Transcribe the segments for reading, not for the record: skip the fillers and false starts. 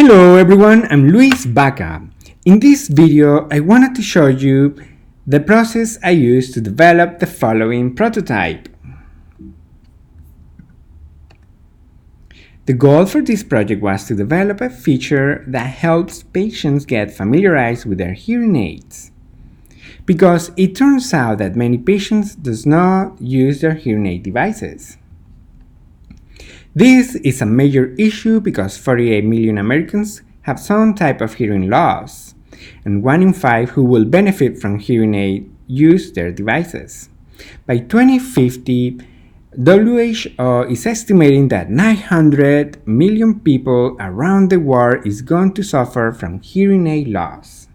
Hello everyone, I'm Luis Baca. In this video, I wanted to show you the process I used to develop the following prototype. The goal for this project was to develop a feature that helps patients get familiarized with their hearing aids. Because it turns out that many patients do not use their hearing aid devices. This is a major issue because 48 million Americans have some type of hearing loss, and 1 in 5 who will benefit from hearing aid use their devices. By 2050, WHO is estimating that 900 million people around the world is going to suffer from hearing aid loss.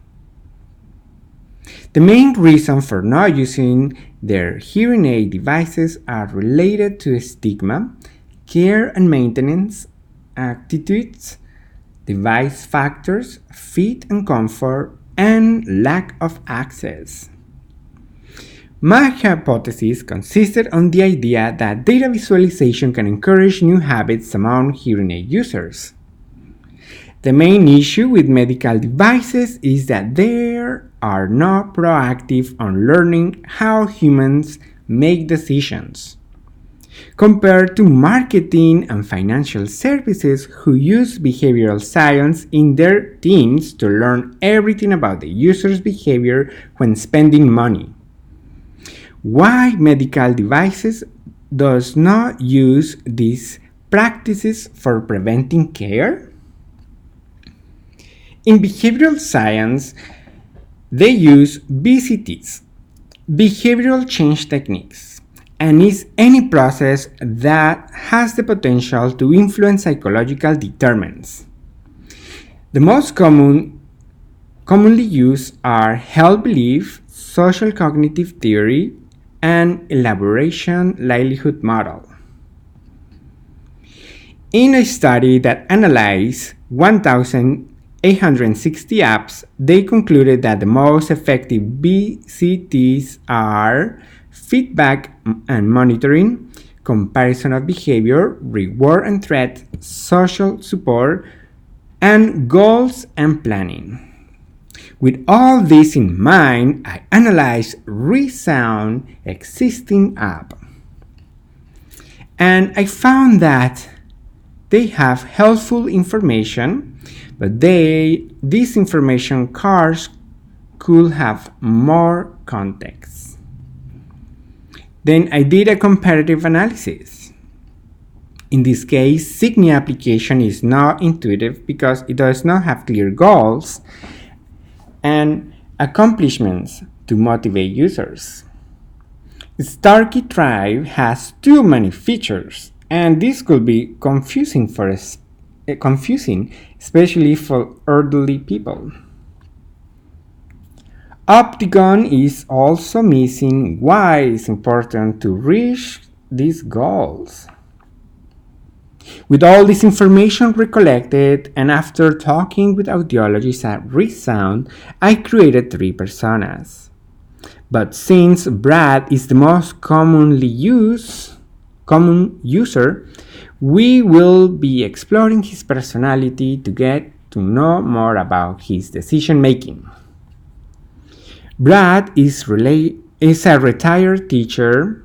The main reason for not using their hearing aid devices are related to stigma, care and maintenance, attitudes, device factors, fit and comfort, and lack of access. My hypothesis consisted on the idea that data visualization can encourage new habits among hearing aid users. The main issue with medical devices is that they are not proactive on learning how humans make decisions, compared to marketing and financial services who use behavioral science in their teams to learn everything about the user's behavior when spending money. Why medical devices does not use these practices for preventing care? In behavioral science, they use BCTs, behavioral change techniques, and is any process that has the potential to influence psychological determinants. The most commonly used are held belief, social cognitive theory, and elaboration livelihood model. In a study that analyzed 1,860 apps, they concluded that the most effective BCTs are feedback and monitoring, comparison of behavior, reward and threat, social support, and goals and planning. With all this in mind, I analyzed ReSound existing app. And I found that they have helpful information, but this information cards could have more context. Then I did a comparative analysis. In this case, Signia application is not intuitive because it does not have clear goals and accomplishments to motivate users. Starkey Tribe has too many features, and this could be confusing, especially for elderly people. Opticon is also missing. Why it's important to reach these goals? With all this information recollected, and after talking with audiologists at ReSound, I created 3 personas. But since Brad is the most common user, we will be exploring his personality to get to know more about his decision making. Brad is a retired teacher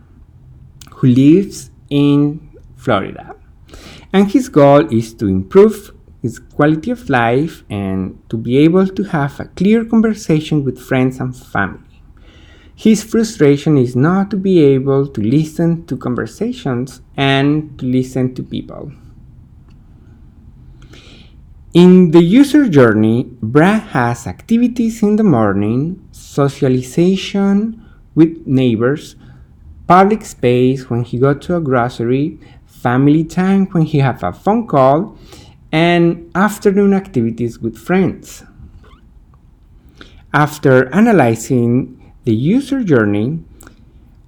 who lives in Florida, and his goal is to improve his quality of life and to be able to have a clear conversation with friends and family. His frustration is not to be able to listen to conversations and to listen to people. In the user journey, Brad has activities in the morning, socialization with neighbors, public space when he goes to a grocery, family time when he has a phone call, and afternoon activities with friends. After analyzing the user journey,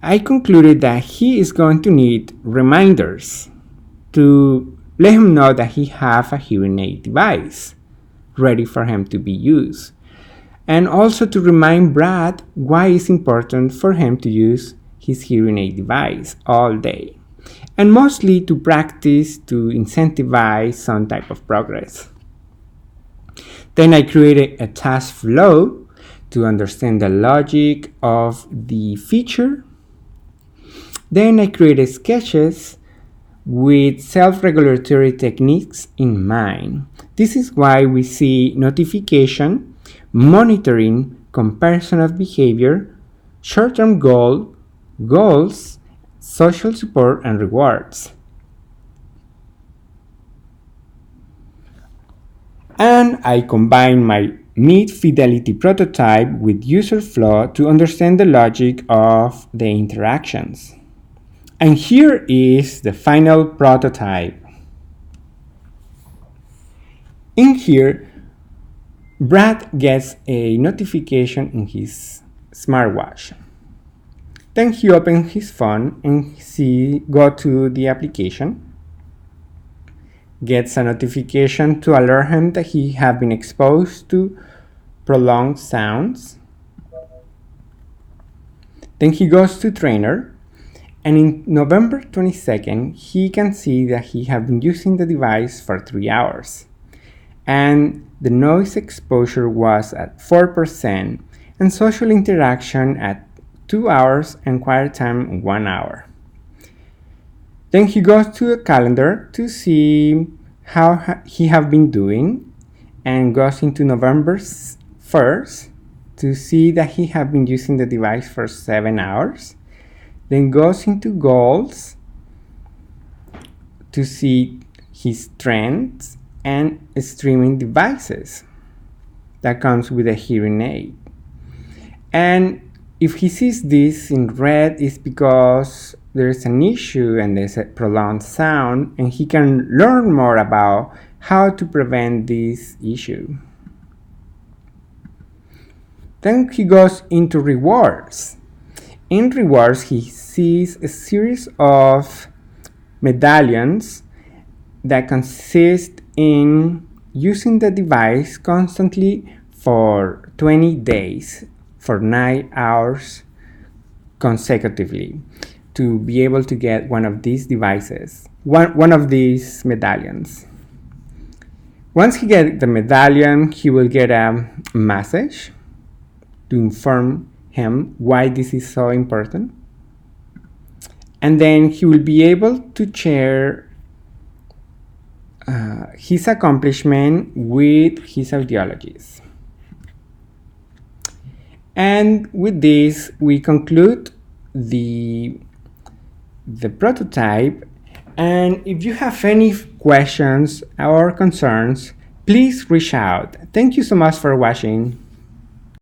I concluded that he is going to need reminders to let him know that he has a hearing aid device ready for him to be used, and also to remind Brad why it's important for him to use his hearing aid device all day, and mostly to practice to incentivize some type of progress. Then I created a task flow to understand the logic of the feature. Then I created sketches with self-regulatory techniques in mind. This is why we see notification, monitoring, comparison of behavior, short-term goals, social support, and rewards. And I combine my mid-fidelity prototype with user flow to understand the logic of the interactions. And here is the final prototype. In here, Brad gets a notification in his smartwatch. Then he opens his phone and go to the application, gets a notification to alert him that he has been exposed to prolonged sounds. Then he goes to trainer, and in November 22nd, he can see that he has been using the device for 3 hours. And the noise exposure was at 4%, and social interaction at 2 hours, and quiet time 1 hour. Then he goes to a calendar to see how he has been doing, and goes into November 1st to see that he has been using the device for 7 hours. Then goes into goals to see his trends and streaming devices that comes with a hearing aid. And if he sees this in red, it's because there's an issue and there's a prolonged sound, and he can learn more about how to prevent this issue. Then he goes into rewards. In rewards, he sees a series of medallions that consist in using the device constantly for 20 days, for 9 hours consecutively, to be able to get one of these devices, one of these medallions. Once he gets the medallion, he will get a message to inform him why this is so important. And then he will be able to share his accomplishment with his audiologists. And with this, we conclude the prototype. And if you have any questions or concerns, please reach out. Thank you so much for watching.